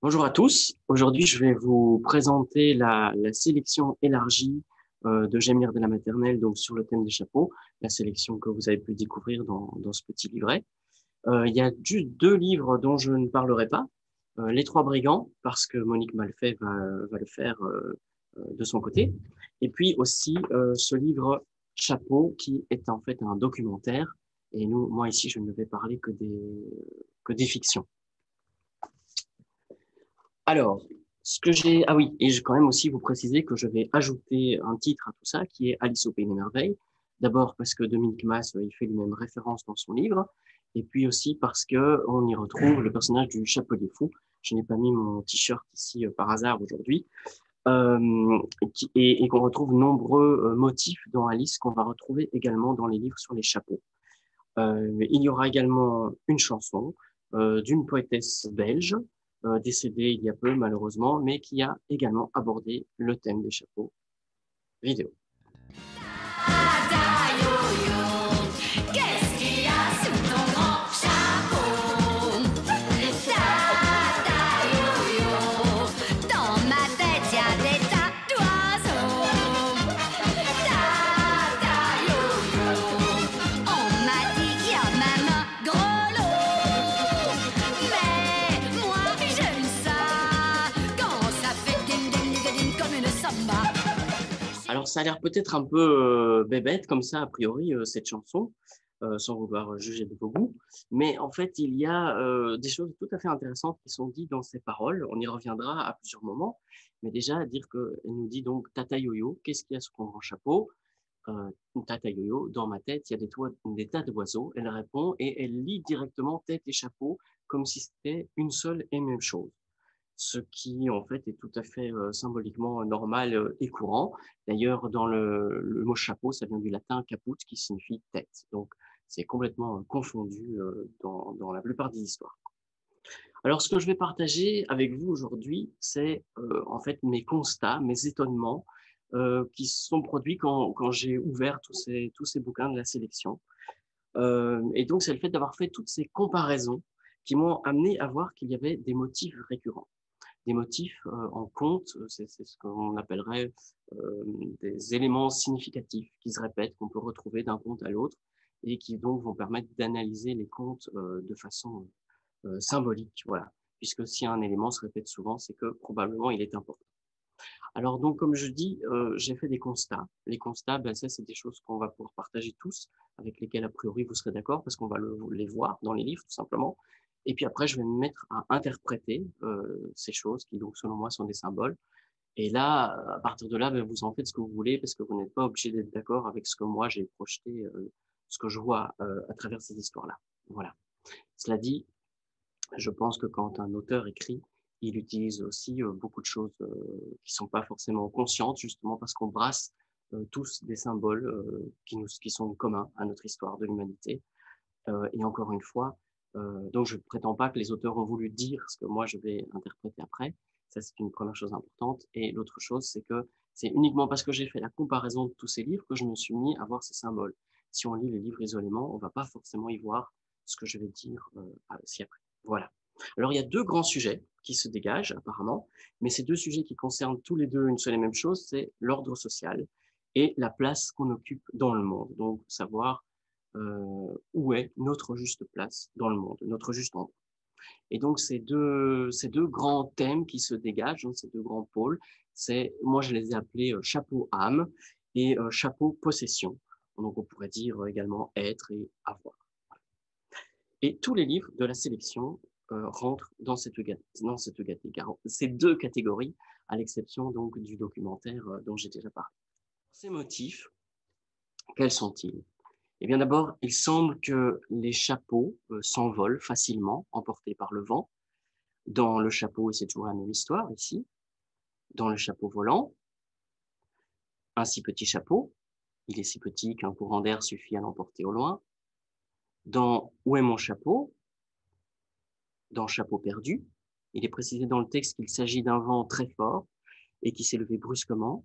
Bonjour à tous. Aujourd'hui, je vais vous présenter la sélection élargie de J'aime de la maternelle, donc sur le thème des chapeaux, la sélection que vous avez pu découvrir dans ce petit livret. Il y a juste deux livres dont je ne parlerai pas. Les Trois Brigands, parce que Monique Malfait va le faire de son côté. Et puis aussi ce livre Chapeau, qui est en fait un documentaire. Et moi ici, je ne vais parler que des fictions. Alors, ah oui, et je vais quand même aussi vous préciser que je vais ajouter un titre à tout ça qui est Alice au Pays des Merveilles. D'abord parce que Dominique Mas, il fait les mêmes références dans son livre, et puis aussi parce que on y retrouve le personnage du Chapelier Fou. Je n'ai pas mis mon t-shirt ici par hasard aujourd'hui, et qu'on retrouve nombreux motifs dans Alice qu'on va retrouver également dans les livres sur les chapeaux. Il y aura également une chanson d'une poétesse belge, décédée il y a peu malheureusement, mais qui a également abordé le thème des chapeaux vidéo. Qu'est-ce qu'il y a sous ton grand chapeau? Tata yo-yo, dans ma tête y a des tas d'oiseaux. Tata yo-yo, on m'a dit qu'il y a même un gros lot. Mais moi j'aime ça quand ça fait ding ding ding ding comme une samba. Alors ça a l'air peut-être un peu bébête comme ça a priori cette chanson, sans vouloir juger de vos goûts, mais en fait il y a des choses tout à fait intéressantes qui sont dites dans ces paroles. On y reviendra à plusieurs moments, mais déjà dire que elle nous dit donc Tata Yo-Yo, qu'est-ce qu'il y a sous ton grand chapeau? Tata Yo-Yo, dans ma tête, il y a des tas d'oiseaux. Elle répond et elle lit directement tête et chapeau comme si c'était une seule et même chose. Ce qui, en fait, est tout à fait symboliquement normal et courant. D'ailleurs, dans le mot chapeau, ça vient du latin caput, qui signifie tête. Donc, c'est complètement confondu dans la plupart des histoires. Alors, ce que je vais partager avec vous aujourd'hui, c'est en fait mes constats, mes étonnements qui se sont produits quand j'ai ouvert tous ces bouquins de la sélection. Et donc, c'est le fait d'avoir fait toutes ces comparaisons qui m'ont amené à voir qu'il y avait des motifs récurrents. Des motifs en conte, c'est ce qu'on appellerait euh, des éléments significatifs qui se répètent, qu'on peut retrouver d'un conte à l'autre, et qui donc vont permettre d'analyser les contes de façon symbolique. Voilà. Puisque si un élément se répète souvent, c'est que probablement il est important. Alors donc, comme je dis, j'ai fait des constats. Les constats, ben, ça, c'est des choses qu'on va pouvoir partager tous, avec lesquelles a priori vous serez d'accord, parce qu'on va les voir dans les livres, tout simplement. Et puis après, je vais me mettre à interpréter ces choses qui, donc, selon moi, sont des symboles. Et là, à partir de là, ben, vous en faites ce que vous voulez, parce que vous n'êtes pas obligé d'être d'accord avec ce que moi j'ai projeté, ce que je vois à travers ces histoires-là. Voilà. Cela dit, je pense que quand un auteur écrit, il utilise aussi beaucoup de choses qui sont pas forcément conscientes, justement parce qu'on brasse tous des symboles qui sont communs à notre histoire de l'humanité. Et encore une fois, donc je ne prétends pas que les auteurs ont voulu dire ce que moi je vais interpréter après. Ça, c'est une première chose importante. Et l'autre chose, c'est que c'est uniquement parce que j'ai fait la comparaison de tous ces livres que je me suis mis à voir ces symboles. Si on lit les livres isolément, on va pas forcément y voir ce que je vais dire ci-après. Voilà. Alors, il y a deux grands sujets qui se dégagent apparemment, mais ces deux sujets qui concernent tous les deux une seule et même chose, c'est l'ordre social et la place qu'on occupe dans le monde. Donc, savoir où est notre juste place dans le monde, notre juste endroit. Et donc, ces deux grands thèmes qui se dégagent, hein, ces deux grands pôles, moi, je les ai appelés chapeau âme et chapeau possession. Donc, on pourrait dire également être et avoir. Et tous les livres de la sélection rentrent dans ces deux catégories, à l'exception donc du documentaire dont j'ai déjà parlé. Ces motifs, quels sont-ils? Eh bien, d'abord, il semble que les chapeaux s'envolent facilement, emportés par le vent. Dans le chapeau, et c'est toujours la même histoire ici, dans le chapeau volant, un si petit chapeau, il est si petit qu'un courant d'air suffit à l'emporter au loin. Dans Où est mon chapeau? Dans Chapeau perdu, il est précisé dans le texte qu'il s'agit d'un vent très fort et qui s'est levé brusquement.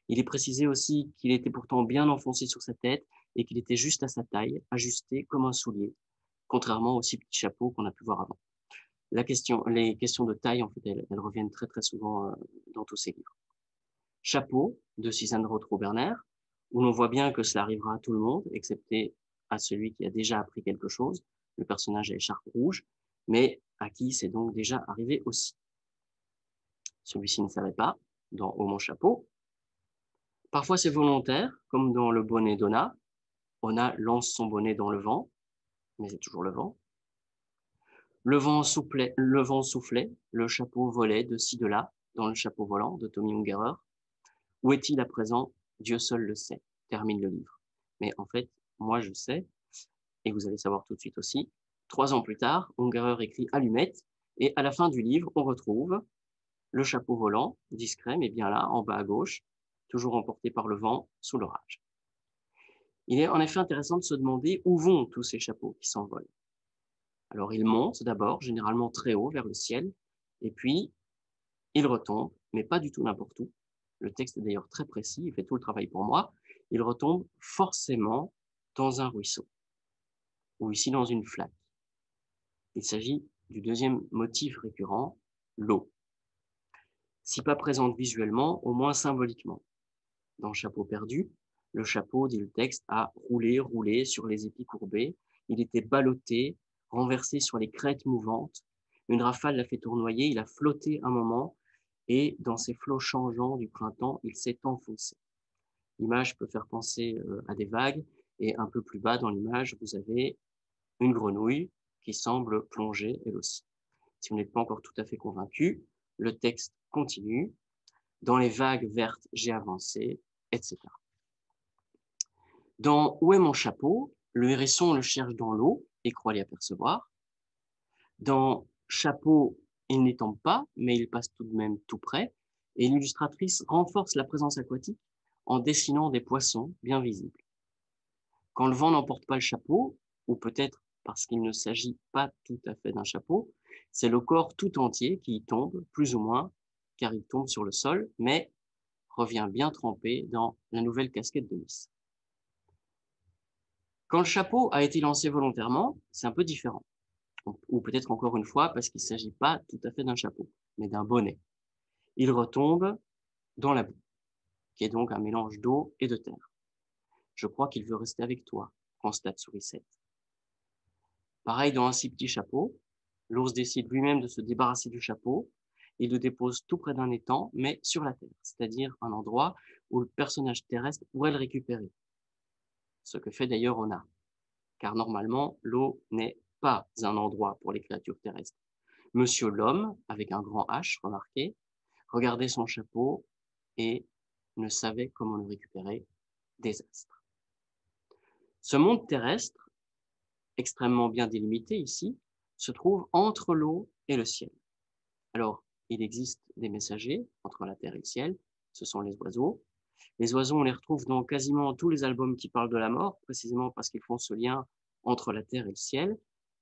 Il est précisé aussi qu'il était pourtant bien enfoncé sur sa tête et qu'il était juste à sa taille, ajusté comme un soulier, contrairement au si petit chapeau qu'on a pu voir avant. Les questions de taille, en fait, elles reviennent très très souvent dans tous ces livres. Chapeau de Suzanne Rothrow-Berner, où l'on voit bien que cela arrivera à tout le monde, excepté à celui qui a déjà appris quelque chose, le personnage à écharpe rouge, mais à qui c'est donc déjà arrivé aussi. Celui-ci ne savait pas, dans Au mon chapeau. Parfois c'est volontaire, comme dans Le bonnet d'Ona. Ona lance son bonnet dans le vent, mais c'est toujours le vent. Le vent soufflait, le chapeau volait de ci de là, dans le chapeau volant de Tommy Ungerer. Où est-il à présent? Dieu seul le sait, termine le livre. Mais en fait, moi je sais, et vous allez savoir tout de suite aussi, 3 ans plus tard, Ungerer écrit Allumette, et à la fin du livre, on retrouve le chapeau volant, discret, mais bien là, en bas à gauche, toujours emporté par le vent, sous l'orage. Il est en effet intéressant de se demander où vont tous ces chapeaux qui s'envolent. Alors ils montent d'abord, généralement très haut vers le ciel, et puis ils retombent, mais pas du tout n'importe où. Le texte est d'ailleurs très précis, il fait tout le travail pour moi. Ils retombent forcément dans un ruisseau, ou ici dans une flaque. Il s'agit du deuxième motif récurrent, l'eau. Si pas présente visuellement, au moins symboliquement. Dans Chapeau perdu, le chapeau, dit le texte, a roulé sur les épis courbés. Il était ballotté, renversé sur les crêtes mouvantes. Une rafale l'a fait tournoyer, il a flotté un moment, et dans ces flots changeants du printemps, il s'est enfoncé. L'image peut faire penser à des vagues, et un peu plus bas dans l'image, vous avez une grenouille qui semble plonger elle aussi. Si vous n'êtes pas encore tout à fait convaincu, le texte continue. Dans les vagues vertes, j'ai avancé, etc. Dans Où est mon chapeau, le hérisson le cherche dans l'eau et croit l'y apercevoir. Dans Chapeau, il n'y tombe pas, mais il passe tout de même tout près, et l'illustratrice renforce la présence aquatique en dessinant des poissons bien visibles. Quand le vent n'emporte pas le chapeau, ou peut-être parce qu'il ne s'agit pas tout à fait d'un chapeau, c'est le corps tout entier qui y tombe, plus ou moins, car il tombe sur le sol, mais revient bien trempé dans la nouvelle casquette de Miss. Quand le chapeau a été lancé volontairement, c'est un peu différent. Ou peut-être encore une fois parce qu'il ne s'agit pas tout à fait d'un chapeau, mais d'un bonnet. Il retombe dans la boue, qui est donc un mélange d'eau et de terre. Je crois qu'il veut rester avec toi, constate Sourisette. Pareil dans Un si petit chapeau, l'ours décide lui-même de se débarrasser du chapeau. Il le dépose tout près d'un étang, mais sur la terre, c'est-à-dire un endroit où le personnage terrestre pourrait le récupérer. Ce que fait d'ailleurs Ona, car normalement, l'eau n'est pas un endroit pour les créatures terrestres. Monsieur l'homme, avec un grand H, remarquez, regardait son chapeau et ne savait comment le récupérer. Désastre. Ce monde terrestre, extrêmement bien délimité ici, se trouve entre l'eau et le ciel. Alors, il existe des messagers entre la terre et le ciel, ce sont les oiseaux. Les oiseaux, on les retrouve dans quasiment tous les albums qui parlent de la mort, précisément parce qu'ils font ce lien entre la terre et le ciel.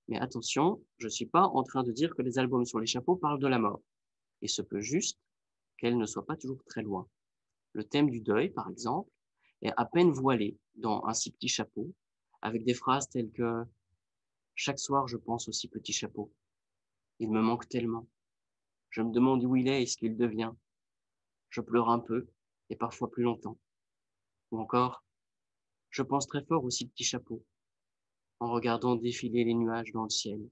Mais attention, je ne suis pas en train de dire que les albums sur les chapeaux parlent de la mort. Il se peut juste qu'elle ne soit pas toujours très loin. Le thème du deuil, par exemple, est à peine voilé dans Un si petit chapeau, avec des phrases telles que « Chaque soir, je pense au si petit chapeau. Il me manque tellement. Je me demande où il est et ce qu'il devient. Je pleure un peu, et parfois plus longtemps. » Ou encore « Je pense très fort au si petit chapeau, en regardant défiler les nuages dans le ciel. »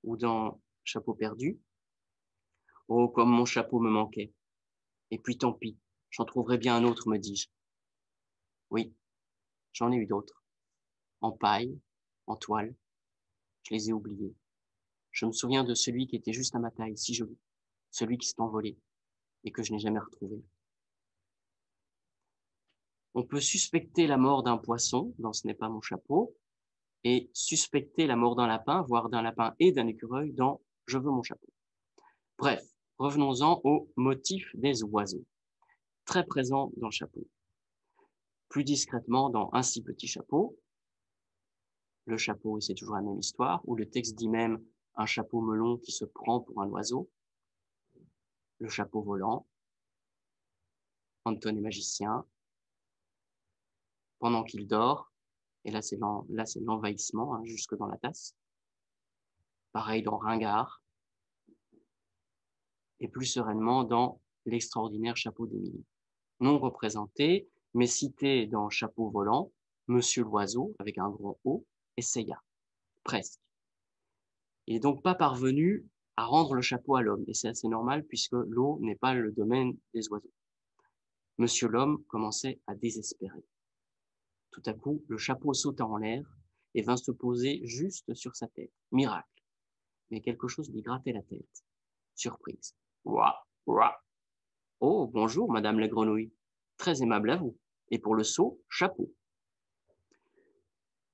Ou dans Chapeau perdu, « Oh, comme mon chapeau me manquait. Et puis tant pis, j'en trouverai bien un autre, me dis-je. » Oui, j'en ai eu d'autres. En paille, en toile, je les ai oubliés. Je me souviens de celui qui était juste à ma taille, si joli, celui qui s'est envolé et que je n'ai jamais retrouvé. On peut suspecter la mort d'un poisson dans Ce n'est pas mon chapeau et suspecter la mort d'un lapin, voire d'un lapin et d'un écureuil dans Je veux mon chapeau. Bref, revenons-en au motif des oiseaux, très présent dans le chapeau. Plus discrètement dans Un si petit chapeau, le chapeau, et c'est toujours la même histoire, où le texte dit même un chapeau melon qui se prend pour un oiseau, le chapeau volant, Anton est magicien, pendant qu'il dort, et là c'est l'envahissement, hein, jusque dans la tasse. pareil dans Ringard, et plus sereinement dans l'extraordinaire chapeau d'Émilie. Non représenté, mais cité dans Chapeau volant, Monsieur l'oiseau, avec un grand O, essaya, presque. Il n'est donc pas parvenu à rendre le chapeau à l'homme, et c'est assez normal puisque l'eau n'est pas le domaine des oiseaux. Monsieur l'homme commençait à désespérer. Tout à coup, le chapeau sauta en l'air et vint se poser juste sur sa tête. Miracle. Mais quelque chose lui grattait la tête. Surprise. Ouah, ouah. Oh, bonjour, madame la grenouille. Très aimable à vous. Et pour le seau, chapeau.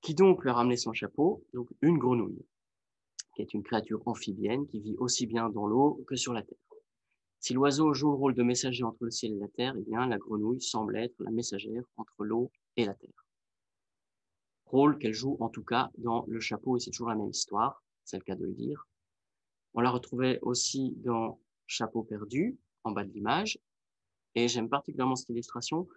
Qui donc lui a ramené son chapeau? Donc, une grenouille, qui est une créature amphibienne qui vit aussi bien dans l'eau que sur la terre. Si l'oiseau joue le rôle de messager entre le ciel et la terre, eh bien, la grenouille semble être la messagère entre l'eau et la terre. Rôle qu'elle joue en tout cas dans le chapeau, et c'est toujours la même histoire, c'est le cas de le dire. On la retrouvait aussi dans Chapeau perdu, en bas de l'image, et j'aime particulièrement cette illustration.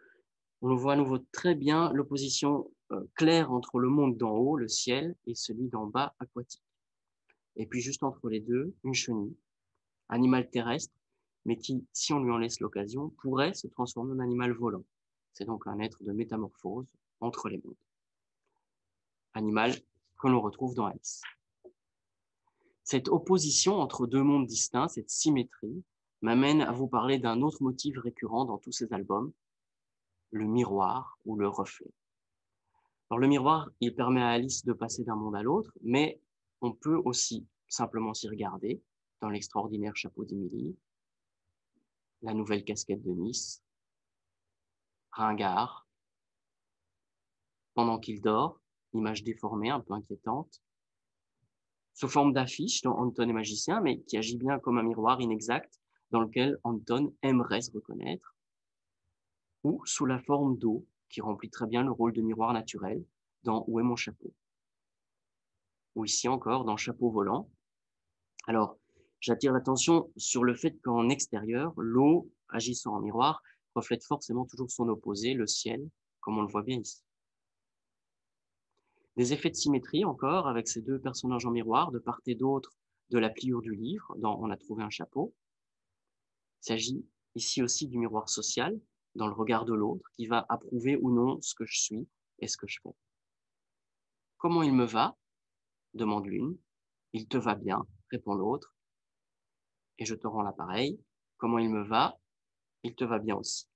On le voit à nouveau très bien, l'opposition claire entre le monde d'en haut, le ciel, et celui d'en bas, aquatique. Et puis juste entre les deux, une chenille, animal terrestre, mais qui, si on lui en laisse l'occasion, pourrait se transformer en animal volant. C'est donc un être de métamorphose entre les mondes. Animal que l'on retrouve dans Alice. Cette opposition entre deux mondes distincts, cette symétrie, m'amène à vous parler d'un autre motif récurrent dans tous ces albums, le miroir ou le reflet. Alors le miroir, il permet à Alice de passer d'un monde à l'autre, mais on peut aussi simplement s'y regarder dans l'extraordinaire chapeau d'Émilie, la nouvelle casquette de Nice, Ringard, pendant qu'il dort, image déformée, un peu inquiétante, sous forme d'affiche dans Anton est magicien, mais qui agit bien comme un miroir inexact dans lequel Anton aimerait se reconnaître, ou sous la forme d'eau, qui remplit très bien le rôle de miroir naturel dans Où est mon chapeau? Ou ici encore dans Chapeau volant. Alors, j'attire l'attention sur le fait qu'en extérieur, l'eau, agissant en miroir, reflète forcément toujours son opposé, le ciel, comme on le voit bien ici. Des effets de symétrie encore, avec ces deux personnages en miroir, de part et d'autre de la pliure du livre, dans On a trouvé un chapeau. Il s'agit ici aussi du miroir social, dans le regard de l'autre, qui va approuver ou non ce que je suis et ce que je fais. Comment il me va? Demande l'une. Il te va bien, répond l'autre. Et je te rends l'appareil. Comment il me va? Il te va bien aussi.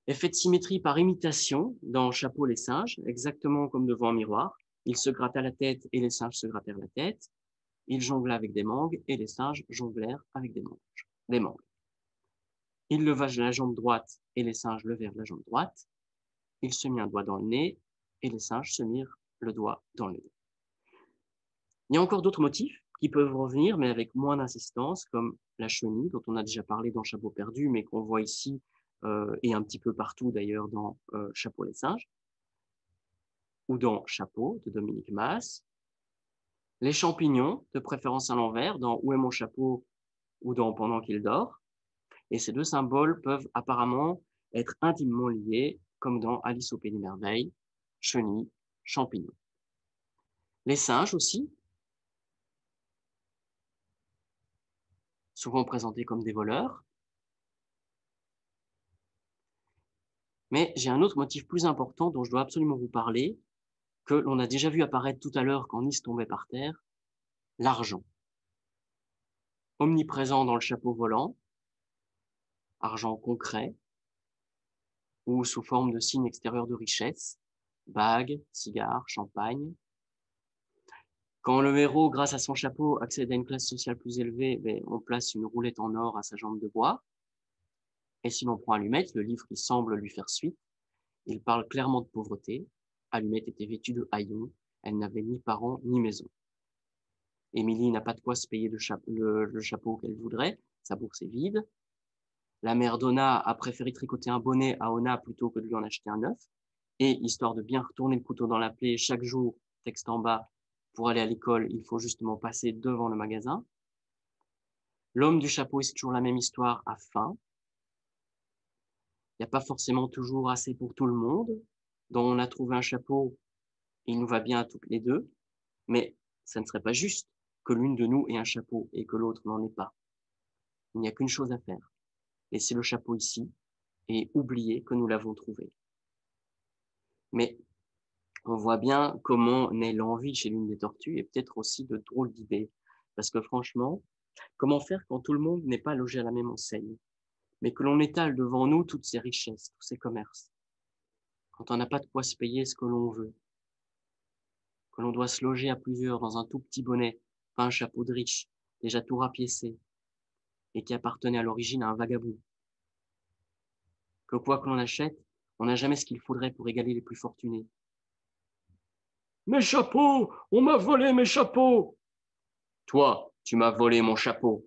Effet de symétrie par imitation dans Chapeau les singes, exactement comme devant un miroir. Il se gratta la tête et les singes se grattèrent la tête. Il jongla avec des mangues et les singes jonglèrent avec des mangues. Il leva la jambe droite et les singes levèrent la jambe droite. Il se mit un doigt dans le nez et les singes se mirent le doigt dans le nez. Il y a encore d'autres motifs qui peuvent revenir, mais avec moins d'insistance, comme la chenille, dont on a déjà parlé dans Chapeau perdu, mais qu'on voit ici et un petit peu partout d'ailleurs dans Chapeau les singes, ou dans Chapeau de Dominique Mas. Les champignons, de préférence à l'envers, dans Où est mon chapeau ou dans Pendant qu'il dort. Et ces deux symboles peuvent apparemment être intimement liés, comme dans Alice au Pays des Merveilles, chenille, champignon. Les singes aussi, souvent présentés comme des voleurs. Mais j'ai un autre motif plus important dont je dois absolument vous parler, que l'on a déjà vu apparaître tout à l'heure quand Nice tombait par terre, l'argent. Omniprésent dans le chapeau volant, argent concret, ou sous forme de signes extérieurs de richesse, bagues, cigares, champagne. Quand le héros, grâce à son chapeau, accède à une classe sociale plus élevée, on place une roulette en or à sa jambe de bois. Et si l'on prend Allumette, le livre qui semble lui faire suite, il parle clairement de pauvreté. Allumette était vêtue de haillons, elle n'avait ni parents ni maison. Émilie n'a pas de quoi se payer le chapeau qu'elle voudrait, sa bourse est vide. La mère d'Ona a préféré tricoter un bonnet à Ona plutôt que de lui en acheter un neuf. Et histoire de bien retourner le couteau dans la plaie chaque jour, texte en bas, pour aller à l'école, il faut justement passer devant le magasin. L'homme du chapeau, c'est toujours la même histoire, a faim. Il n'y a pas forcément toujours assez pour tout le monde. Dans On a trouvé un chapeau, il nous va bien à toutes les deux. Mais Ça ne serait pas juste que l'une de nous ait un chapeau et que l'autre n'en ait pas. Il n'y a qu'une chose à faire. Laisser le chapeau ici et oublier que nous l'avons trouvé. Mais on voit bien comment naît l'envie chez l'une des tortues et peut-être aussi de drôles d'idées. Parce que franchement, comment faire quand tout le monde n'est pas logé à la même enseigne, mais que l'on étale devant nous toutes ces richesses, tous ces commerces, quand on n'a pas de quoi se payer ce que l'on veut, que l'on doit se loger à plusieurs dans un tout petit bonnet, pas un chapeau de riche, déjà tout rapiécé, et qui appartenait à l'origine à un vagabond, que quoi que l'on achète, on n'a jamais ce qu'il faudrait pour égaler les plus fortunés. Mes chapeaux! On m'a volé mes chapeaux! Toi, tu m'as volé mon chapeau.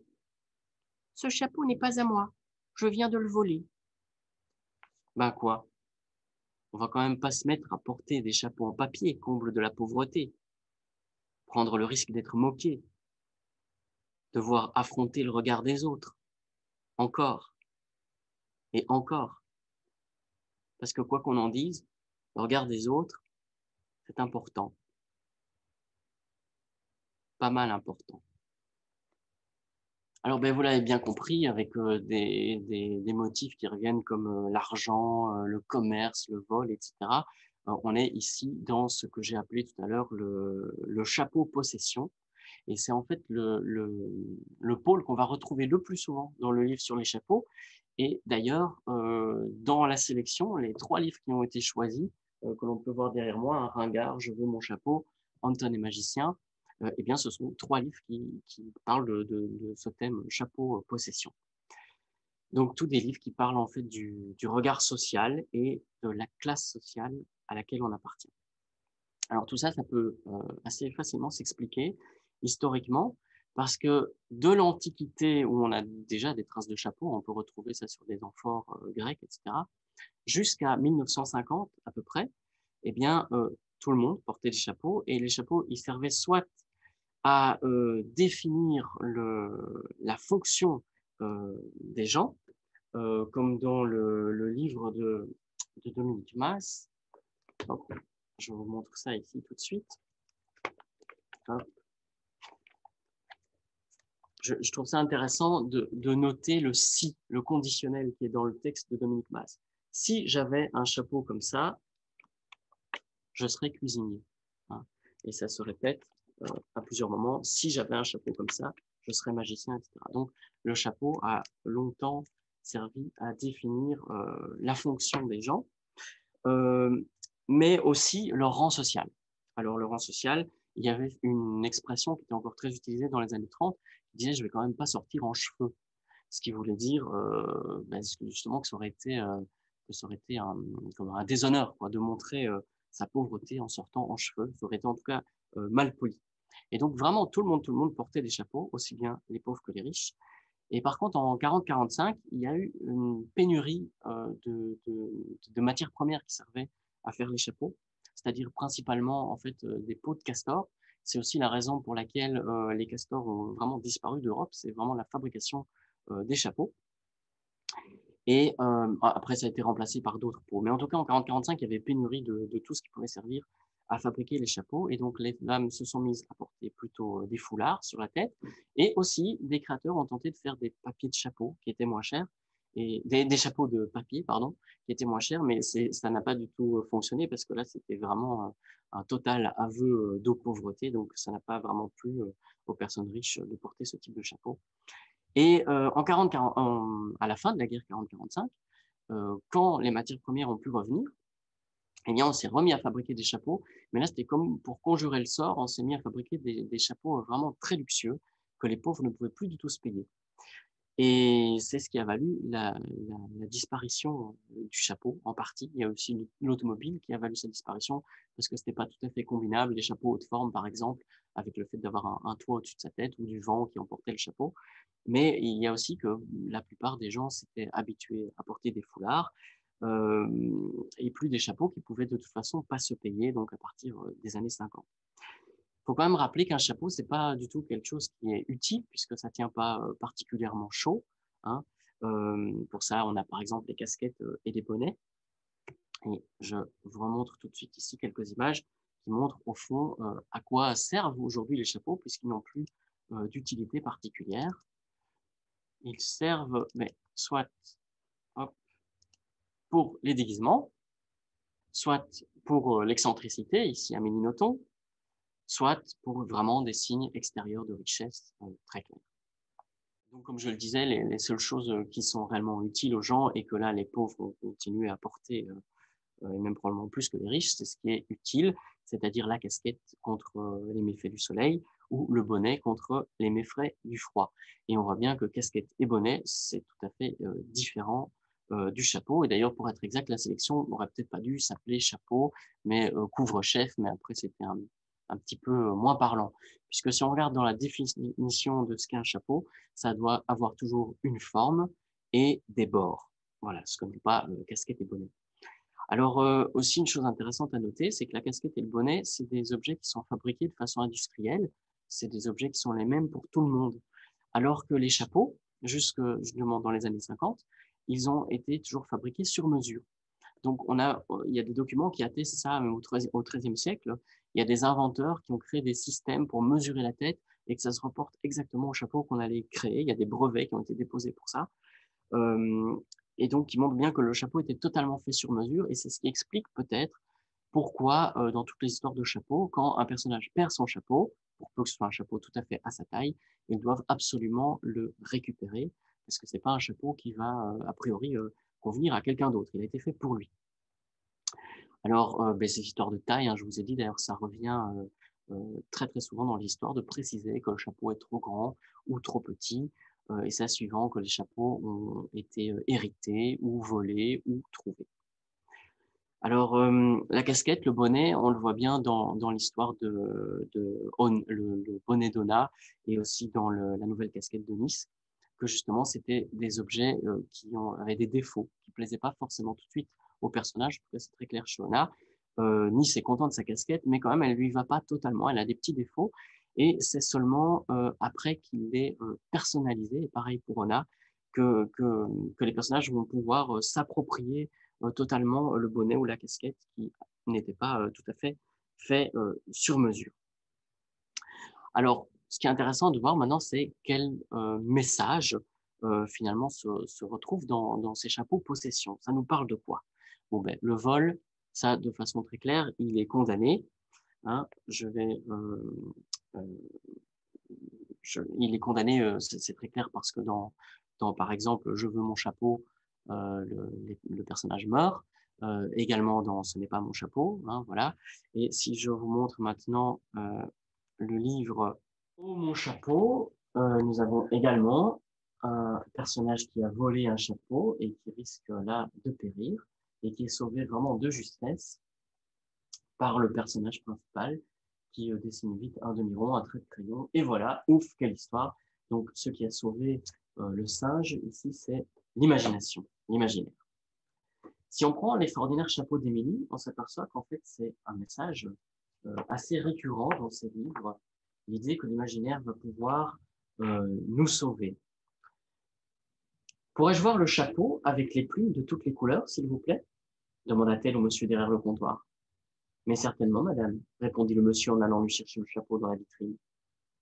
Ce chapeau n'est pas à moi. Je viens de le voler. Ben quoi? On va quand même pas se mettre à porter des chapeaux en papier, comble de la pauvreté. Prendre le risque d'être moqué. Devoir affronter le regard des autres. Encore. Et encore. Parce que quoi qu'on en dise, le regard des autres, c'est important. Pas mal important. Alors, ben, vous l'avez bien compris, avec des motifs qui reviennent comme l'argent, le commerce, le vol, etc. On est ici dans ce que j'ai appelé tout à l'heure le chapeau possession. Et c'est en fait le pôle qu'on va retrouver le plus souvent dans le livre sur les chapeaux. Et d'ailleurs, dans la sélection, les 3 livres qui ont été choisis, que l'on peut voir derrière moi, un Ringard, Je veux mon chapeau, Anton et magicien, eh bien, ce sont 3 livres qui parlent de ce thème chapeau possession. Donc, tous des livres qui parlent en fait du regard social et de la classe sociale à laquelle on appartient. Alors, tout ça, ça peut assez facilement s'expliquer historiquement, parce que de l'Antiquité, où on a déjà des traces de chapeaux, on peut retrouver ça sur des amphores grecs, etc., jusqu'à 1950 à peu près, eh bien, tout le monde portait des chapeaux, et les chapeaux, ils servaient soit à définir la fonction des gens, comme dans le livre de Dominique Mas. Hop, je vous montre ça ici tout de suite. Hop. Je trouve ça intéressant de noter le si, le conditionnel qui est dans le texte de Dominique Mas. Si j'avais un chapeau comme ça, je serais cuisinier. Hein. Et ça se répète à plusieurs moments. Si j'avais un chapeau comme ça, je serais magicien, etc. Donc, le chapeau a longtemps servi à définir la fonction des gens, mais aussi leur rang social. Alors, le rang social, il y avait une expression qui était encore très utilisée dans les années 30, qui disait « je vais quand même pas sortir en cheveux ». Ce qui voulait dire justement que ça aurait été un déshonneur, quoi, de montrer sa pauvreté en sortant en cheveux. Ça aurait été en tout cas mal poli. Et donc vraiment tout le monde portait des chapeaux, aussi bien les pauvres que les riches. Et par contre en 40-45, il y a eu une pénurie de matières premières qui servaient à faire les chapeaux, c'est-à-dire principalement en fait des peaux de castor. C'est aussi la raison pour laquelle les castors ont vraiment disparu d'Europe. C'est vraiment la fabrication des chapeaux. Et après, ça a été remplacé par d'autres peaux. Mais en tout cas, en 40-45, il y avait pénurie de tout ce qui pouvait servir à fabriquer les chapeaux. Et donc, les femmes se sont mises à porter plutôt des foulards sur la tête. Et aussi, des créateurs ont tenté de faire des papiers de chapeaux qui étaient moins chers. Et des chapeaux de papier, pardon, qui étaient moins chers. Mais ça n'a pas du tout fonctionné parce que là, c'était vraiment un total aveu de pauvreté. Donc, ça n'a pas vraiment plu aux personnes riches de porter ce type de chapeau. Et à la fin de la guerre 40-45, quand les matières premières ont pu revenir, eh bien, on s'est remis à fabriquer des chapeaux. Mais là, c'était comme pour conjurer le sort, on s'est mis à fabriquer des chapeaux vraiment très luxueux que les pauvres ne pouvaient plus du tout se payer. Et c'est ce qui a valu la disparition du chapeau en partie. Il y a aussi l'automobile qui a valu sa disparition parce que c'était pas tout à fait combinable. Les chapeaux haute forme, par exemple, avec le fait d'avoir un toit au-dessus de sa tête ou du vent qui emportait le chapeau. Mais il y a aussi que la plupart des gens s'étaient habitués à porter des foulards et plus des chapeaux qui pouvaient de toute façon pas se payer, donc à partir des années 50. Il faut quand même rappeler qu'un chapeau, c'est pas du tout quelque chose qui est utile puisque ça tient pas particulièrement chaud. Hein. Pour ça, on a par exemple des casquettes et des bonnets. Et je vous remontre tout de suite ici quelques images qui montre au fond à quoi servent aujourd'hui les chapeaux, puisqu'ils n'ont plus d'utilité particulière. Ils servent mais, soit hop, pour les déguisements, soit pour l'excentricité, ici un mini-noton, soit pour vraiment des signes extérieurs de richesse très clairs. Donc, comme je le disais, les seules choses qui sont réellement utiles aux gens et que là, les pauvres vont continuer à porter, et même probablement plus que les riches, c'est ce qui est utile, c'est-à-dire la casquette contre les méfaits du soleil ou le bonnet contre les méfaits du froid. Et on voit bien que casquette et bonnet, c'est tout à fait différent du chapeau. Et d'ailleurs, pour être exact, la sélection n'aurait peut-être pas dû s'appeler chapeau, mais couvre-chef, mais après, c'était un petit peu moins parlant. Puisque si on regarde dans la définition de ce qu'est un chapeau, ça doit avoir toujours une forme et des bords. Voilà, ce que n'est pas casquette et bonnet. Alors, aussi une chose intéressante à noter, c'est que la casquette et le bonnet, c'est des objets qui sont fabriqués de façon industrielle. C'est des objets qui sont les mêmes pour tout le monde. Alors que les chapeaux, justement dans les années 50, ils ont été toujours fabriqués sur mesure. Donc, il y a des documents qui attestent ça, même au XIIIe siècle. Il y a des inventeurs qui ont créé des systèmes pour mesurer la tête et que ça se reporte exactement au chapeau qu'on allait créer. Il y a des brevets qui ont été déposés pour ça. Et donc, qui montre bien que le chapeau était totalement fait sur mesure, et c'est ce qui explique peut-être pourquoi, dans toutes les histoires de chapeau, quand un personnage perd son chapeau, pour peu que ce soit un chapeau tout à fait à sa taille, ils doivent absolument le récupérer, parce que c'est pas un chapeau qui va, a priori, convenir à quelqu'un d'autre. Il a été fait pour lui. Alors, ces histoires de taille, hein, je vous ai dit, d'ailleurs, ça revient très très souvent dans l'histoire de préciser que le chapeau est trop grand ou trop petit, et ça suivant que les chapeaux ont été hérités ou volés ou trouvés. Alors, la casquette, le bonnet, on le voit bien dans l'histoire le bonnet d'Ona et aussi dans la nouvelle casquette de Nice, que justement, c'était des objets avaient des défauts, qui plaisaient pas forcément tout de suite au personnage. C'est très clair chez Ona. Nice est content de sa casquette, mais quand même, elle lui va pas totalement. Elle a des petits défauts. Et c'est seulement après qu'il l'ait personnalisé, et pareil pour Ona, que les personnages vont pouvoir s'approprier totalement le bonnet ou la casquette qui n'était pas tout à fait fait sur mesure. Alors, ce qui est intéressant de voir maintenant, c'est quel message finalement se retrouve dans ces chapeaux possession. Ça nous parle de quoi? Bon, ben, le vol, ça, de façon très claire, il est condamné. Hein, il est condamné, c'est très clair parce que par exemple, Je veux mon chapeau, le personnage meurt. Également dans Ce n'est pas mon chapeau, hein, voilà. Et si je vous montre maintenant le livre Oh mon chapeau, nous avons également un personnage qui a volé un chapeau et qui risque là de périr et qui est sauvé vraiment de justesse par le personnage principal qui dessine vite un demi-rond, un trait de crayon, et voilà, ouf, quelle histoire. Donc, ce qui a sauvé le singe, ici, c'est l'imagination, l'imaginaire. Si on prend l'extraordinaire chapeau d'Émilie, on s'aperçoit qu'en fait, c'est un message assez récurrent dans ces livres, l'idée que l'imaginaire va pouvoir nous sauver. Pourrais-je voir le chapeau avec les plumes de toutes les couleurs, s'il vous plaît? Demanda-t-elle au monsieur derrière le comptoir. Mais certainement, madame, répondit le monsieur en allant lui chercher le chapeau dans la vitrine.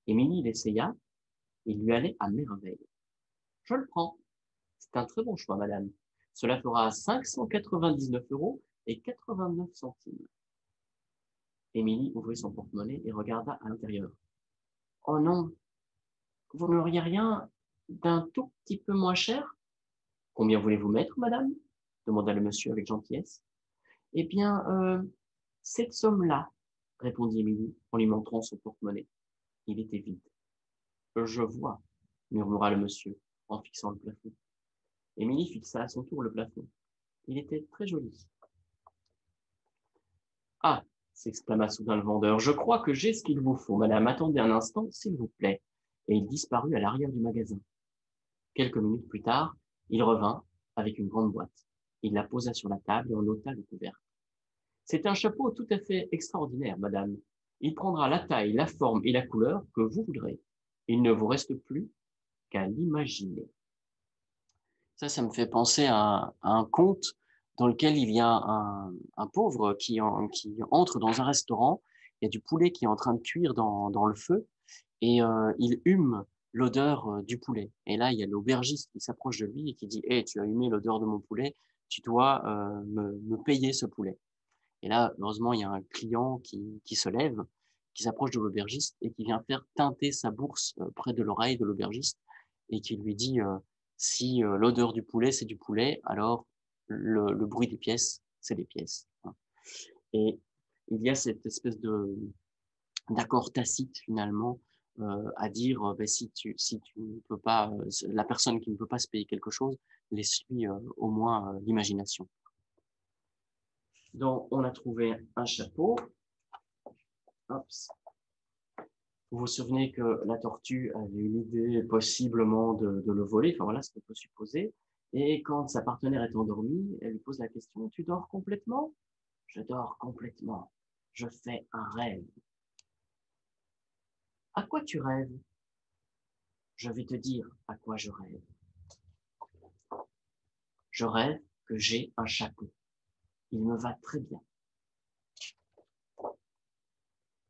Émilie l'essaya, il lui allait à merveille. Je le prends. C'est un très bon choix, madame. Cela fera 599 € et 89 centimes. Émilie ouvrit son porte-monnaie et regarda à l'intérieur. Oh non, vous n'auriez rien d'un tout petit peu moins cher? Combien voulez-vous mettre, madame? Demanda le monsieur avec gentillesse. Eh bien, cette somme-là, répondit Émilie en lui montrant son porte-monnaie. Il était vide. Je vois, murmura le monsieur en fixant le plafond. Émilie fixa à son tour le plafond. Il était très joli. Ah, s'exclama soudain le vendeur, je crois que j'ai ce qu'il vous faut, madame. Attendez un instant, s'il vous plaît. Et il disparut à l'arrière du magasin. Quelques minutes plus tard, il revint avec une grande boîte. Il la posa sur la table et en ôta le couvercle. C'est un chapeau tout à fait extraordinaire, madame. Il prendra la taille, la forme et la couleur que vous voudrez. Il ne vous reste plus qu'à l'imaginer. Ça me fait penser à un conte dans lequel il y a un pauvre qui entre dans un restaurant il y a du poulet qui est en train de cuire dans le feu et il hume l'odeur du poulet. Et là, il y a l'aubergiste qui s'approche de lui et qui dit: «Hey, tu as humé l'odeur de mon poulet, tu dois me payer ce poulet». Et là, heureusement, il y a un client qui se lève, qui s'approche de l'aubergiste et qui vient faire teinter sa bourse près de l'oreille de l'aubergiste et qui lui dit si l'odeur du poulet, c'est du poulet, alors le bruit des pièces, c'est des pièces. Hein. Et il y a cette espèce d'accord tacite finalement à dire ben, si tu ne peux pas, la personne qui ne peut pas se payer quelque chose, laisse-lui au moins l'imagination. Donc, on a trouvé un chapeau. Hops. Vous vous souvenez que la tortue avait eu l'idée possiblement de le voler, enfin voilà ce qu'on peut supposer. Et quand sa partenaire est endormie, elle lui pose la question: tu dors complètement? Je dors complètement. Je fais un rêve. À quoi tu rêves? Je vais te dire à quoi je rêve. Je rêve que j'ai un chapeau. Il me va très bien.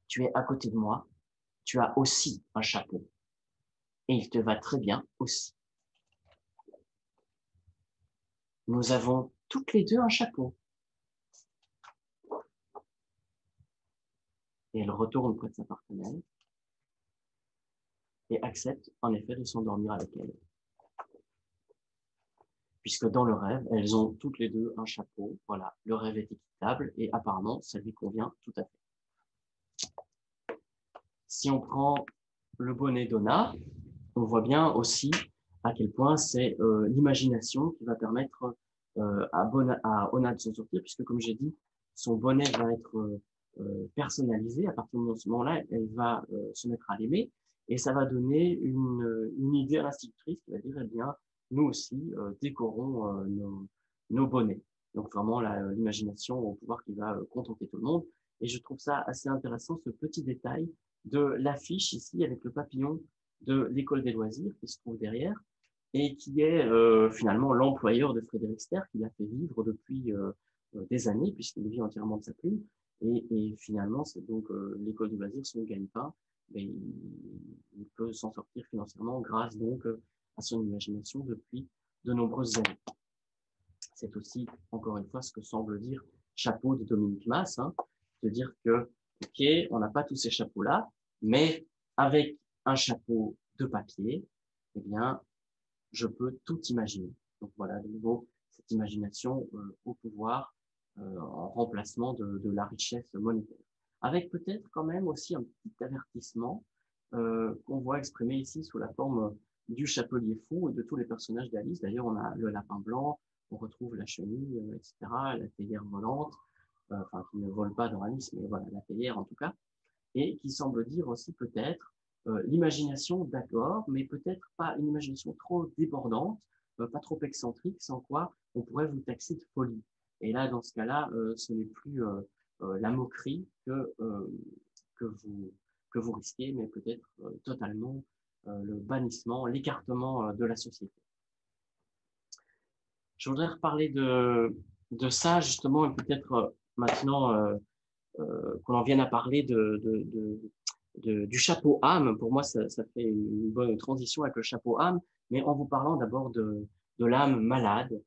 Tu es à côté de moi. Tu as aussi un chapeau. Et il te va très bien aussi. Nous avons toutes les deux un chapeau. Et elle retourne près de sa partenaire et accepte en effet de s'endormir avec elle. Puisque dans le rêve, elles ont toutes les deux un chapeau. Voilà, le rêve est équitable et apparemment, ça lui convient tout à fait. Si on prend le bonnet d'Ona, on voit bien aussi à quel point c'est l'imagination qui va permettre à Ona de s'en sortir, puisque comme j'ai dit, son bonnet va être personnalisé. À partir de ce moment-là, elle va se mettre à l'aimer et ça va donner une idée à l'institutrice qui va dire, eh bien, nous aussi, décorons nos bonnets. Donc vraiment, l'imagination au pouvoir qui va contenter tout le monde. Et je trouve ça assez intéressant, ce petit détail de l'affiche ici avec le papillon de l'école des loisirs qui se trouve derrière et qui est finalement l'employeur de Frédéric Ster qui l'a fait vivre depuis des années puisqu'il vit entièrement de sa plume et finalement c'est donc l'école des loisirs, son gagne-pain, mais il peut s'en sortir financièrement grâce donc à son imagination depuis de nombreuses années. C'est aussi encore une fois ce que semble dire Chapeau de Dominique Mas, hein, de dire que ok, on n'a pas tous ces chapeaux-là, mais avec un chapeau de papier, eh bien, je peux tout imaginer. Donc voilà, de nouveau, cette imagination au pouvoir en remplacement de la richesse monétaire. Avec peut-être quand même aussi un petit avertissement qu'on voit exprimé ici sous la forme du chapelier fou et de tous les personnages d'Alice. D'ailleurs, on a le lapin blanc, on retrouve la chenille, etc., la théière volante, enfin qui ne vole pas dans Alice, mais voilà, la théière en tout cas, et qui semble dire aussi peut-être l'imagination, d'accord, mais peut-être pas une imagination trop débordante, pas trop excentrique, sans quoi on pourrait vous taxer de folie. Et là, dans ce cas-là, ce n'est plus la moquerie que vous que vous risquez, mais peut-être totalement le bannissement, l'écartement de la société. Je voudrais reparler de ça justement et peut-être maintenant qu'on en vienne à parler du chapeau âme. Pour moi, ça fait une bonne transition avec le chapeau âme, mais en vous parlant d'abord de l'âme malade,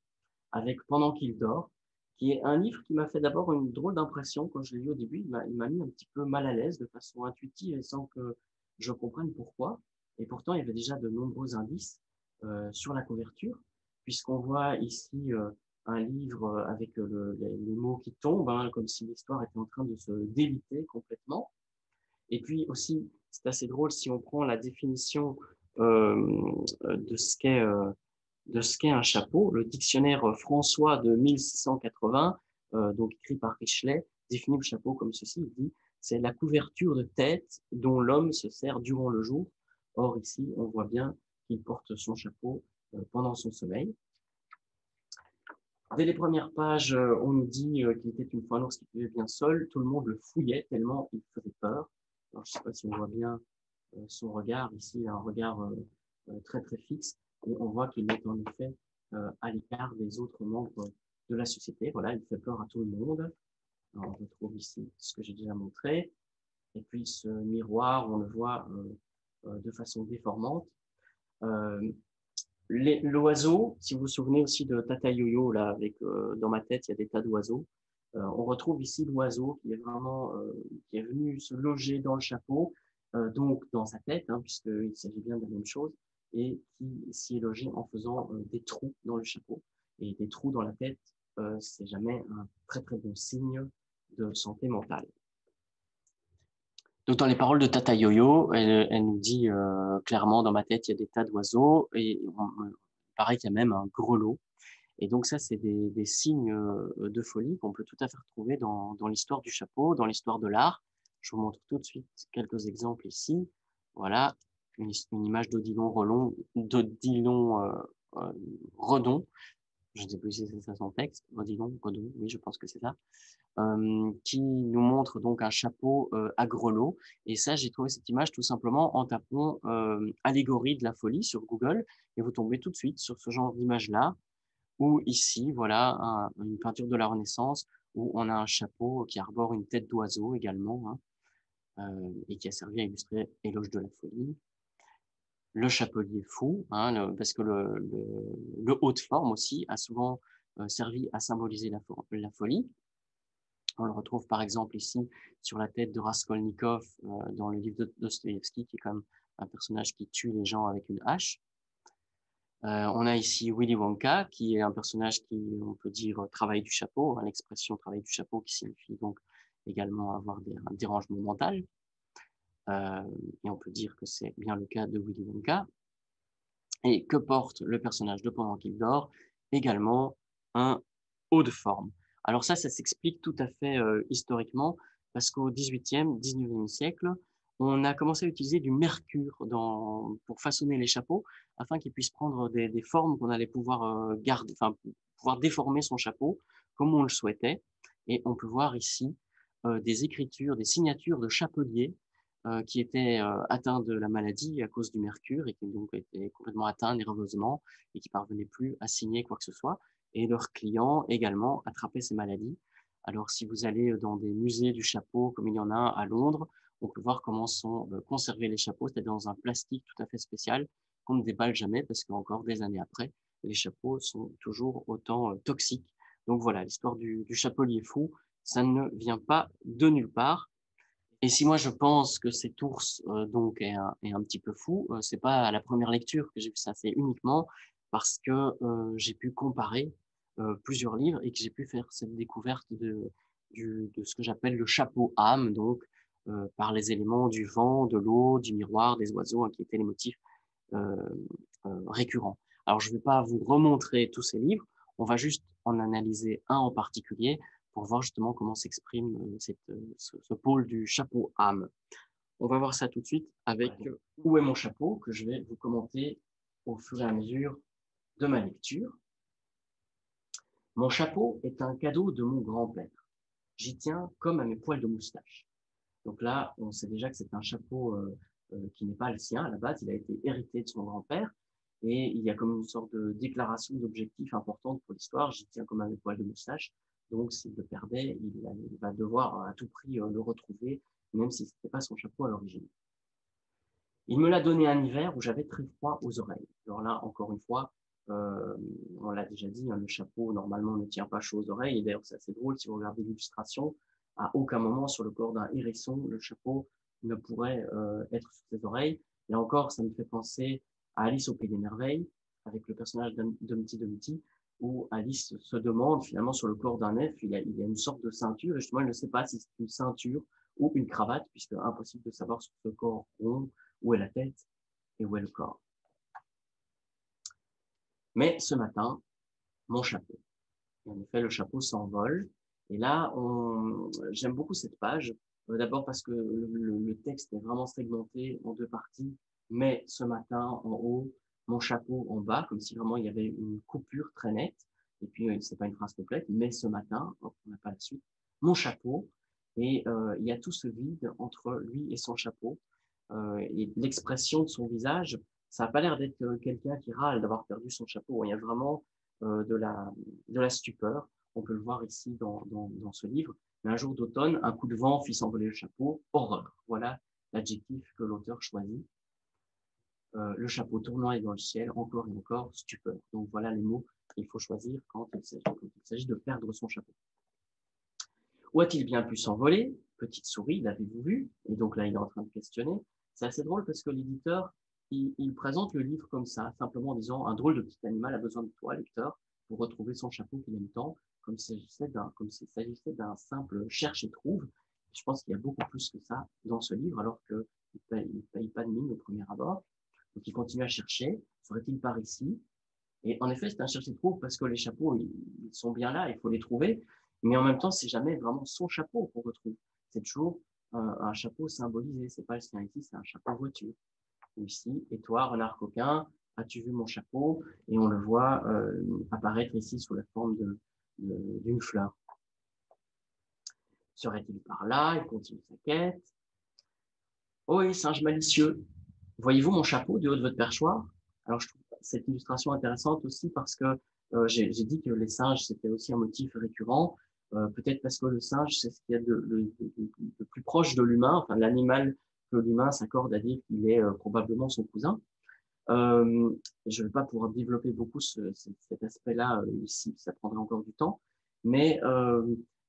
avec Pendant qu'il dort, qui est un livre qui m'a fait d'abord une drôle d'impression quand je l'ai lu au début. Il m'a mis un petit peu mal à l'aise de façon intuitive et sans que je comprenne pourquoi. Et pourtant, il y avait déjà de nombreux indices sur la couverture, puisqu'on voit ici un livre avec les mots qui tombent, hein, comme si l'histoire était en train de se déliter complètement. Et puis aussi, c'est assez drôle si on prend la définition de ce qu'est un chapeau. Le dictionnaire François de 1680, donc écrit par Richelet, définit le chapeau comme ceci. Il dit: c'est la couverture de tête dont l'homme se sert durant le jour. Or ici, on voit bien qu'il porte son chapeau pendant son sommeil. Dès les premières pages, on nous dit qu'il était une fois un ours qui vivait bien seul. Tout le monde le fouillait tellement il faisait peur. Alors, je ne sais pas si on voit bien son regard ici, un regard très très fixe, et on voit qu'il est en effet à l'écart des autres membres de la société. Voilà, il fait peur à tout le monde. Alors, on retrouve ici ce que j'ai déjà montré. Et puis ce miroir, on le voit de façon déformante. L'oiseau, si vous vous souvenez aussi de Tata Yo-Yo, là, avec dans ma tête, il y a des tas d'oiseaux. On retrouve ici l'oiseau qui est vraiment qui est venu se loger dans le chapeau, donc dans sa tête, hein, puisqu'il s'agit bien de la même chose, et qui s'y est logé en faisant des trous dans le chapeau. Et des trous dans la tête, c'est jamais un très très bon signe de santé mentale. Donc dans les paroles de Tata Yo-Yo, elle nous dit clairement dans ma tête il y a des tas d'oiseaux et il paraît qu'il y a même un grelot. Et donc ça c'est des signes de folie qu'on peut tout à fait retrouver dans l'histoire du chapeau, dans l'histoire de l'art. Je vous montre tout de suite quelques exemples ici. Voilà une image d'Odilon Redon. Je ne sais plus si c'est ça son texte. Odilon Redon, oui je pense que c'est ça. Qui nous montre donc un chapeau à grelot. Et ça, j'ai trouvé cette image tout simplement en tapant allégorie de la folie sur Google, et vous tombez tout de suite sur ce genre d'image-là, ou ici, voilà, une peinture de la Renaissance, où on a un chapeau qui arbore une tête d'oiseau également, hein, et qui a servi à illustrer Éloge de la folie. Le chapelier fou, hein, parce que le haut de forme aussi a souvent servi à symboliser la folie. On le retrouve par exemple ici sur la tête de Raskolnikov dans le livre de Dostoïevski, qui est comme un personnage qui tue les gens avec une hache. On a ici Willy Wonka, qui est un personnage qui, on peut dire, travaille du chapeau, hein, l'expression travail du chapeau qui signifie donc également avoir un dérangement mental. Et on peut dire que c'est bien le cas de Willy Wonka. Et que porte le personnage de Pendant qu'il dort? Également un haut de forme. Alors ça s'explique tout à fait historiquement, parce qu'au XVIIIe, XIXe siècle, on a commencé à utiliser du mercure pour façonner les chapeaux, afin qu'ils puissent prendre des formes qu'on allait pouvoir garder, enfin pouvoir déformer son chapeau comme on le souhaitait. Et on peut voir ici des écritures, des signatures de chapeliers qui étaient atteints de la maladie à cause du mercure et qui donc étaient complètement atteints nerveusement et qui parvenaient plus à signer quoi que ce soit. Et leurs clients également attrapaient ces maladies. Alors si vous allez dans des musées du chapeau, comme il y en a un à Londres, on peut voir comment sont conservés les chapeaux, c'est-à-dire dans un plastique tout à fait spécial qu'on ne déballe jamais parce qu'encore des années après, les chapeaux sont toujours autant toxiques. Donc voilà, l'histoire du chapelier fou, ça ne vient pas de nulle part. Et si moi je pense que cet ours donc est un petit peu fou, c'est pas à la première lecture que j'ai vu ça, c'est uniquement parce que j'ai pu comparer plusieurs livres et que j'ai pu faire cette découverte de ce que j'appelle le chapeau âme, donc par les éléments du vent, de l'eau, du miroir, des oiseaux, hein, qui étaient les motifs euh, récurrents. Alors je ne vais pas vous remontrer tous ces livres, on va juste en analyser un en particulier pour voir justement comment s'exprime ce pôle du chapeau âme. On va voir ça tout de suite avec Où est mon chapeau, que je vais vous commenter au fur et à mesure de ma lecture. Mon chapeau est un cadeau de mon grand-père. J'y tiens comme à mes poils de moustache. Donc là, on sait déjà que c'est un chapeau qui n'est pas le sien à la base, il a été hérité de son grand-père. Et il y a comme une sorte de déclaration d'objectif importante pour l'histoire. J'y tiens comme à mes poils de moustache. Donc, s'il le perdait, il va devoir à tout prix le retrouver, même si ce n'était pas son chapeau à l'origine. Il me l'a donné un hiver où j'avais très froid aux oreilles. Alors là, encore une fois, on l'a déjà dit, hein, le chapeau, normalement, ne tient pas chaud aux oreilles. Et d'ailleurs, c'est assez drôle, si vous regardez l'illustration, à aucun moment sur le corps d'un hérisson, le chapeau ne pourrait être sur ses oreilles. Là encore, ça me fait penser à Alice au Pays des Merveilles, avec le personnage d'Humpty Dumpty, où Alice se demande finalement sur le corps d'un elfe, il y a une sorte de ceinture, et justement, elle ne sait pas si c'est une ceinture ou une cravate, puisque impossible de savoir sur ce corps rond où est la tête et où est le corps. Mais ce matin, mon chapeau. Et en effet, le chapeau s'envole. Et là, j'aime beaucoup cette page. D'abord parce que le texte est vraiment segmenté en deux parties. Mais ce matin, en haut, mon chapeau en bas, comme si vraiment il y avait une coupure très nette. Et puis, c'est pas une phrase complète, mais ce matin, on n'a pas la suite, mon chapeau. Et il y a tout ce vide entre lui et son chapeau. Et l'expression de son visage, ça n'a pas l'air d'être quelqu'un qui râle d'avoir perdu son chapeau. Il y a vraiment de la stupeur. On peut le voir ici dans ce livre. Mais un jour d'automne, un coup de vent fit s'envoler le chapeau. Horreur. Voilà l'adjectif que l'auteur choisit. Le chapeau tournoie dans le ciel, encore et encore, stupeur. Donc voilà les mots qu'il faut choisir quand il s'agit de perdre son chapeau. Où a-t-il bien pu s'envoler? Petite souris, l'avez-vous vu? Et donc là, il est en train de questionner. C'est assez drôle parce que l'éditeur, il présente le livre comme ça, simplement en disant un drôle de petit animal a besoin de toi, lecteur, pour retrouver son chapeau qu'il aime tant, comme s'il s'agissait d'un simple cherche et trouve. Je pense qu'il y a beaucoup plus que ça dans ce livre, alors qu'il ne paye pas de mine au premier abord. Donc il continue à chercher, serait-il par ici? Et en effet, c'est un cherche et trouve parce que les chapeaux, ils sont bien là, il faut les trouver. Mais en même temps, c'est jamais vraiment son chapeau qu'on retrouve. C'est toujours un chapeau symbolisé. C'est pas le sien ici, c'est un chapeau voiture. Ou ici, et toi, renard coquin, as-tu vu mon chapeau? Et on le voit apparaître ici sous la forme d'une fleur. Serait-il par là? Il continue sa quête. Oh oui, singe malicieux, voyez-vous mon chapeau du haut de votre perchoir? Alors, je trouve cette illustration intéressante aussi parce que j'ai dit que les singes, c'était aussi un motif récurrent. Peut-être parce que le singe, c'est ce qu'il y a de plus proche de l'humain, enfin l'animal que l'humain s'accorde à dire qu'il est probablement son cousin. Je ne vais pas pouvoir développer beaucoup cet aspect-là ici, ça prendrait encore du temps. Mais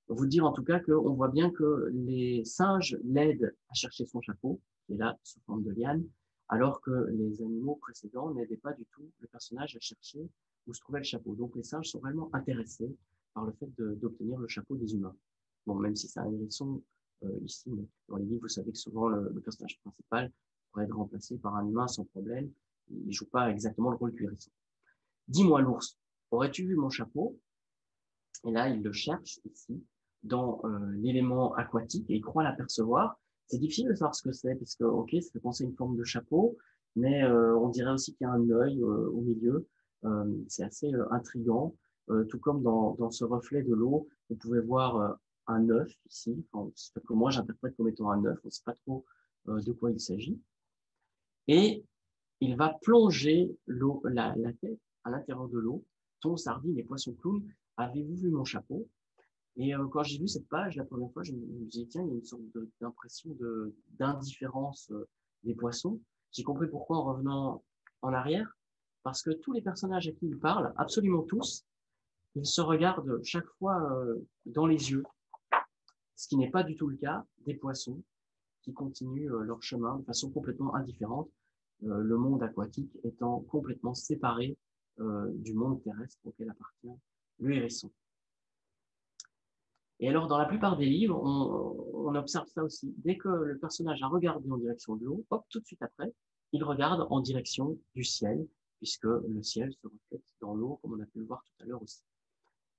vous dire en tout cas qu'on voit bien que les singes l'aident à chercher son chapeau, qui est là sous forme de liane, alors que les animaux précédents n'aidaient pas du tout le personnage à chercher où se trouvait le chapeau. Donc les singes sont vraiment intéressés par le fait d'obtenir le chapeau des humains. Bon, même si c'est un hérisson ici, mais dans les livres, vous savez que souvent le personnage principal pourrait être remplacé par un humain sans problème. Il ne joue pas exactement le rôle du hérisson. Dis-moi, l'ours, aurais-tu vu mon chapeau? Et là, il le cherche ici, dans l'élément aquatique, et il croit l'apercevoir. C'est difficile de savoir ce que c'est, puisque, ok, ça fait penser à une forme de chapeau, mais on dirait aussi qu'il y a un œil au milieu. C'est assez intriguant. Tout comme dans ce reflet de l'eau, vous pouvez voir un œuf ici, enfin, c'est que moi j'interprète comme étant un œuf, on ne sait pas trop de quoi il s'agit. Et il va plonger la tête à l'intérieur de l'eau. Thon, sardine et poisson clown, avez-vous vu mon chapeau? Et quand j'ai lu cette page la première fois, je me disais, tiens, il y a une sorte d'impression d'indifférence des poissons. J'ai compris pourquoi en revenant en arrière, parce que tous les personnages à qui il parle, absolument tous, ils se regardent chaque fois dans les yeux, ce qui n'est pas du tout le cas des poissons qui continuent leur chemin de façon complètement indifférente, le monde aquatique étant complètement séparé du monde terrestre auquel appartient le hérisson. Et alors, dans la plupart des livres, on observe ça aussi. Dès que le personnage a regardé en direction de l'eau, hop, tout de suite après, il regarde en direction du ciel, puisque le ciel se reflète dans l'eau, comme on a pu le voir tout à l'heure aussi.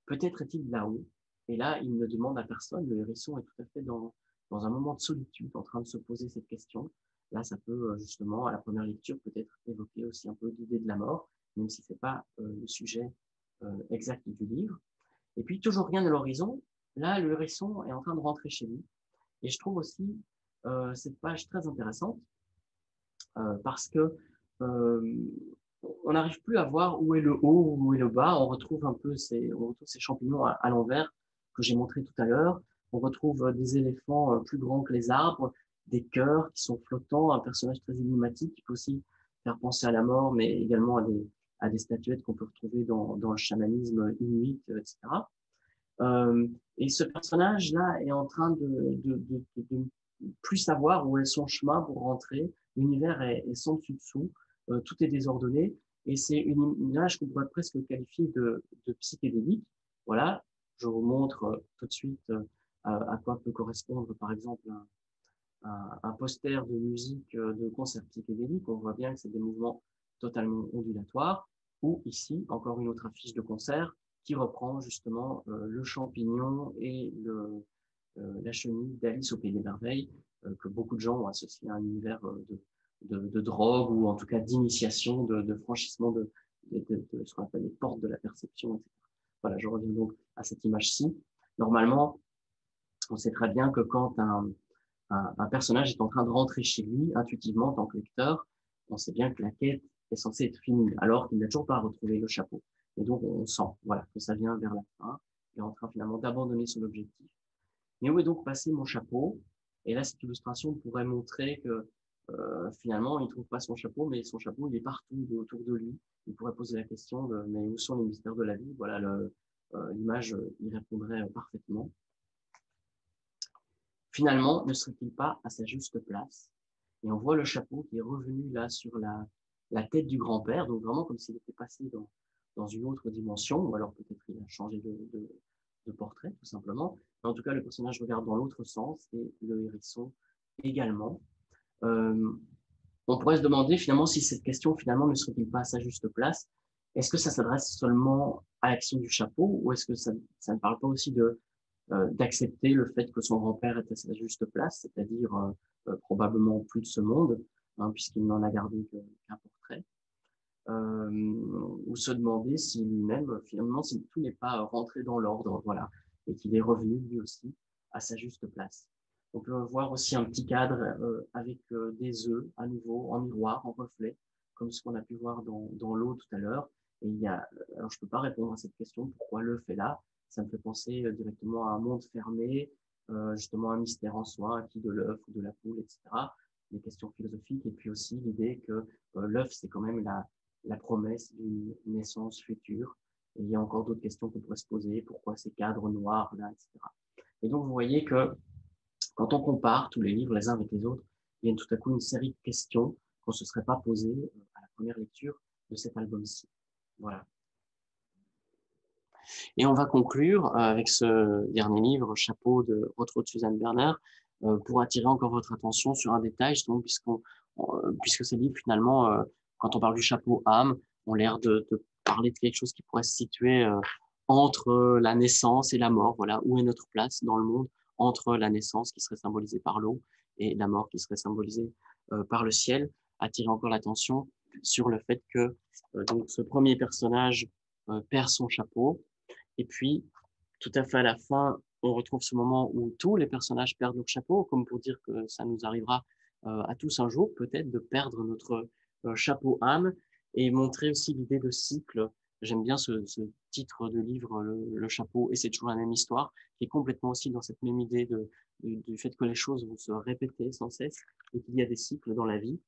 Peut-être est-il là-haut, et là, il ne demande à personne, le hérisson est tout à fait dans un moment de solitude, en train de se poser cette question. Là, ça peut justement, à la première lecture, peut-être évoquer aussi un peu l'idée de la mort, même si ce n'est pas le sujet exact du livre. Et puis, toujours rien à l'horizon. Là, le hérisson est en train de rentrer chez lui. Et je trouve aussi cette page très intéressante parce que on n'arrive plus à voir où est le haut, où est le bas. On retrouve un peu ces champignons à l'envers que j'ai montré tout à l'heure. On retrouve des éléphants plus grands que les arbres, des cœurs qui sont flottants, un personnage très énigmatique qui peut aussi faire penser à la mort, mais également à des statuettes qu'on peut retrouver dans le chamanisme inuit, etc. Et ce personnage-là est en train de plus savoir où est son chemin pour rentrer. L'univers est sans dessus-dessous, tout est désordonné, et c'est une image qu'on pourrait presque qualifier de psychédélique. Voilà, je vous montre tout de suite à quoi peut correspondre, par exemple, un poster de musique de concert psychédélique. On voit bien que c'est des mouvements totalement ondulatoires, ou ici, encore une autre affiche de concert qui reprend justement le champignon et la chenille d'Alice au Pays des Merveilles, que beaucoup de gens ont associé à un univers de drogue ou en tout cas d'initiation, de franchissement de ce qu'on appelle les portes de la perception, etc. Voilà, je reviens donc à cette image-ci. Normalement, on sait très bien que quand un personnage est en train de rentrer chez lui, intuitivement, en tant que lecteur, on sait bien que la quête est censée être finie, alors qu'il n'a toujours pas retrouvé le chapeau. Et donc, on sent voilà, que ça vient vers la fin est en train finalement d'abandonner son objectif. Mais où est donc passé mon chapeau? Et là, cette illustration pourrait montrer que finalement, il ne trouve pas son chapeau, mais son chapeau, il est partout autour de lui. Il pourrait poser la question de, mais où sont les mystères de la vie? Voilà, l'image y répondrait parfaitement. Finalement, ne serait-il pas à sa juste place? Et on voit le chapeau qui est revenu là sur la tête du grand-père, donc vraiment comme s'il était passé dans une autre dimension, ou alors peut-être il a changé de portrait, tout simplement. Mais en tout cas, le personnage regarde dans l'autre sens, et le hérisson également. On pourrait se demander finalement si cette question finalement ne serait-il pas à sa juste place. Est-ce que ça s'adresse seulement à l'action du chapeau, ou est-ce que ça ne parle pas aussi d'accepter le fait que son grand-père est à sa juste place, c'est-à-dire probablement plus de ce monde, hein, puisqu'il n'en a gardé qu'un portrait, ou se demander si lui-même, finalement, si tout n'est pas rentré dans l'ordre, voilà, et qu'il est revenu lui aussi à sa juste place. On peut voir aussi un petit cadre avec des œufs, à nouveau, en miroir, en reflet, comme ce qu'on a pu voir dans l'eau tout à l'heure. Et alors je ne peux pas répondre à cette question, pourquoi l'œuf est là? Ça me fait penser directement à un monde fermé, justement un mystère en soi, qui de l'œuf ou de la poule, etc. Des questions philosophiques, et puis aussi l'idée que l'œuf, c'est quand même la promesse d'une naissance future. Et il y a encore d'autres questions qu'on pourrait se poser, pourquoi ces cadres noirs là, etc. Et donc vous voyez que quand on compare tous les livres les uns avec les autres, il y a tout à coup une série de questions qu'on ne se serait pas posées à la première lecture de cet album-ci. Voilà. Et on va conclure avec ce dernier livre, Chapeau de Rothro de Suzanne Berner, pour attirer encore votre attention sur un détail, justement, puisque ces livres, finalement, quand on parle du chapeau âme, ont l'air de parler de quelque chose qui pourrait se situer entre la naissance et la mort. Voilà, où est notre place dans le monde entre la naissance qui serait symbolisée par l'eau et la mort qui serait symbolisée par le ciel. Attirer encore l'attention sur le fait que donc ce premier personnage perd son chapeau. Et puis, tout à fait à la fin, on retrouve ce moment où tous les personnages perdent leur chapeau, comme pour dire que ça nous arrivera à tous un jour, peut-être, de perdre notre chapeau âme, et montrer aussi l'idée de cycle. J'aime bien ce titre de livre, le chapeau, et c'est toujours la même histoire, qui est complètement aussi dans cette même idée du fait que les choses vont se répéter sans cesse, et qu'il y a des cycles dans la vie.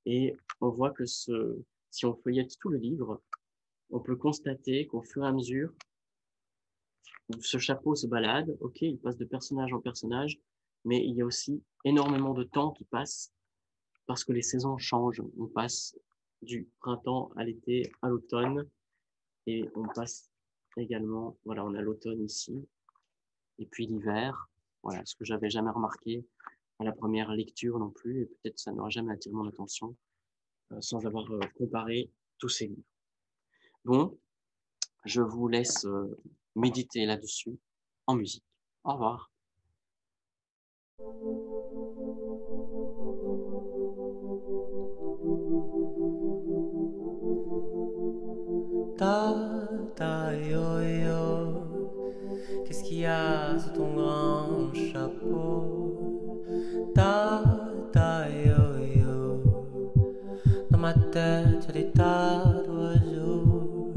Et on voit que si on feuillette tout le livre, on peut constater qu'au fur et à mesure, ce chapeau se balade, ok, il passe de personnage en personnage, mais il y a aussi énormément de temps qui passe parce que les saisons changent. On passe du printemps à l'été, à l'automne, et on passe également, voilà, on a l'automne ici, et puis l'hiver, voilà, ce que j'avais jamais remarqué à la première lecture non plus, et peut-être ça n'aura jamais attiré mon attention sans avoir comparé tous ces livres. Bon, je vous laisse méditer là-dessus en musique. Au revoir. Ta yo yo, qu'est-ce qu'il y a sous ton grand chapeau? Ta yo yo, dans ma tête y'a des tas d'oiseaux.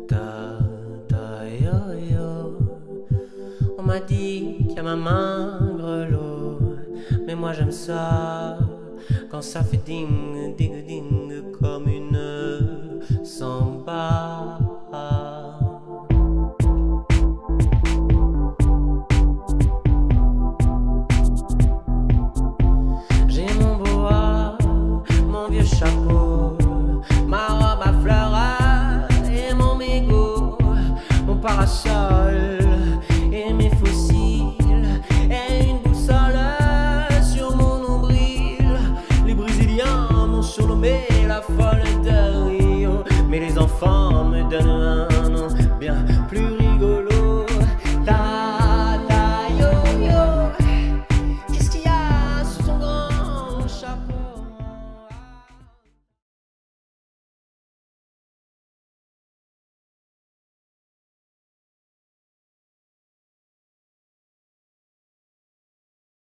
Ta yo yo, on m'a dit qu'il y a ma main grelot, mais moi j'aime ça quand ça fait ding ding ding comme une samba. J'ai mon boa, mon vieux chapeau, ma robe à fleurs et mon mégot, mon parasol.